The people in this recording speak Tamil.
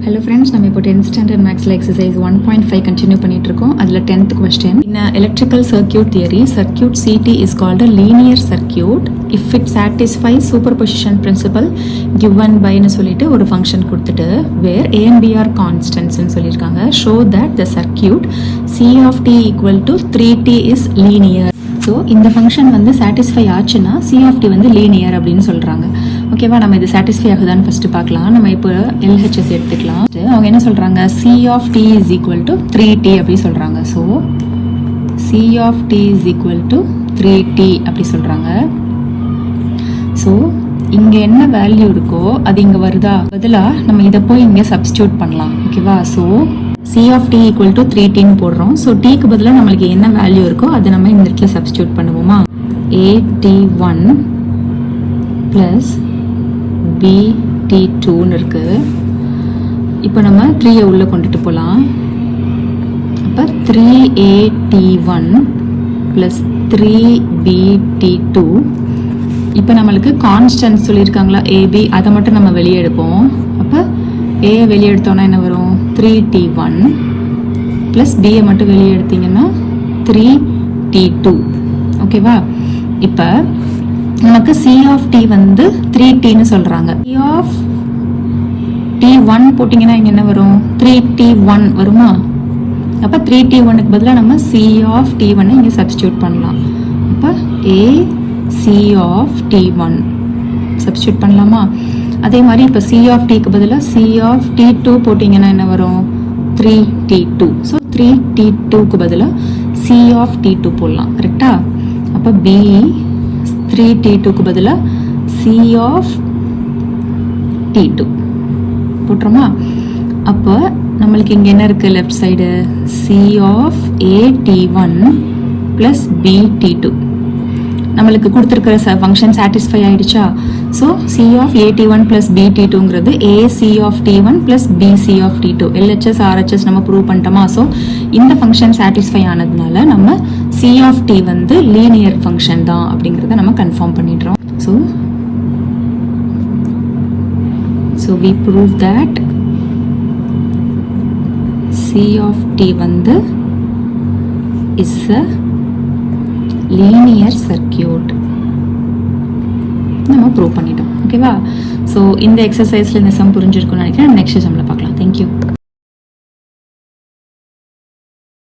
Hello friends, நம்ம இப்போ 10th standard mathsல exercise 1.5 continue பண்ணிட்டு இருக்கோம். அதுல 10th question. In a electrical circuit theory, circuit CT is called a linear circuit if it satisfies superposition principle given by னு சொல்லிட்டு ஒரு ஃபங்க்ஷன் கொடுத்துட்டு where a and b are constants னு சொல்லிருக்காங்க. Show that the circuit C of t equal to 3t is linear. So இந்த ஃபங்க்ஷன் வந்து சாட்டிஸ்ஃபை ஆச்சுன்னா சி ஆஃப் டி வந்து லீனியர் அப்படின்னு சொல்கிறாங்க. ஓகேவா, நம்ம இது சாட்டிஸ்ஃபை ஆகுதான்னு ஃபஸ்ட்டு பார்க்கலாம். நம்ம இப்போ எல்ஹெச்எஸ் எடுத்துக்கலாம். அவங்க என்ன சொல்கிறாங்க, C of T is equal to 3t அப்படி சொல்கிறாங்க. So C of T is equal to 3t அப்படி சொல்கிறாங்க. ஸோ இங்கே என்ன வேல்யூ இருக்கோ அது இங்கே வருதா, பதிலாக நம்ம இதை போய் இங்கே சப்ஸ்டியூட் பண்ணலாம். ஓகேவா, so C of t equal to 3t போடுறோம். ஸோ டீக்கு பதிலாக நம்மளுக்கு என்ன வேல்யூ இருக்கோ அதை நம்ம இந்த இடத்துல சப்ஸ்டியூட் பண்ணுவோமா. AT1 ப்ளஸ் BT2ன்னு இருக்கு. இப்போ நம்ம 3 உள்ளே கொண்டுட்டு போகலாம். அப்போ 3AT1 ப்ளஸ் 3BT2. இப்போ நம்மளுக்கு கான்ஸ்டன்ட் சொல்லியிருக்காங்களா AB, அதை மட்டும் நம்ம வெளியே எடுப்போம். அப்போ A வெளியே எடுத்தோன்னா என்ன வரும், 3t1 ப்ளஸ் பியை மட்டும் வெளியே எடுத்தீங்கன்னா 3t2. ஓகேவா, இப்போ நமக்கு C of t வந்து 3tன்னு சொல்கிறாங்க. C of t1 போட்டிங்கன்னா இங்கே என்ன வரும், 3t1 வருமா. அப்போ 3t1க்கு பதிலாக நம்ம C of t1 இங்கே சப்ஸ்டியூட் பண்ணலாம். அப்போ A C of t1 substitute பண்ணலாமா. அதே மாதிரி இப்போ C of tக்கு பதிலாக C of t2 போட்டிங்கன்னா என்ன வரும், 3t2. ஸோ 3t2க்கு பதிலாக C of t2 போடலாம். கரெக்டா. அப்போ B 3t2க்கு பதிலாக C of t2 போட்டுருமா. அப்போ நம்மளுக்கு இங்கே என்ன இருக்குது, left side C of AT1 plus BT2. நம்மளுக்கு கொடுத்துருக்கிற ஃபங்க்ஷன் சாட்டிஸ்ஃபை ஆகிடுச்சா. So C of AT1 plus BT2ங்கிறது AC of T1 plus BC of T2. LHS RHS நம்ம ப்ரூவ் பண்ணிட்டோமா. ஸோ இந்த ஃபங்க்ஷன் சாட்டிஸ்ஃபை ஆனதுனால நம்ம C of T வந்து லீனியர் ஃபங்க்ஷன் தான் அப்படிங்கிறத நம்ம கன்ஃபார்ம் பண்ணிடுறோம். So we prove that C of T வந்து is a linear circuit நம்ம ப்ரூவ் பண்ணிட்டோம். ஓகேவா. ஸோ இந்த எக்ஸசைஸில் இந்த சம் புரிஞ்சிருக்குன்னு நினைக்கிறேன். நெக்ஸ்ட் சம்மில் பார்க்கலாம். தேங்க்யூ.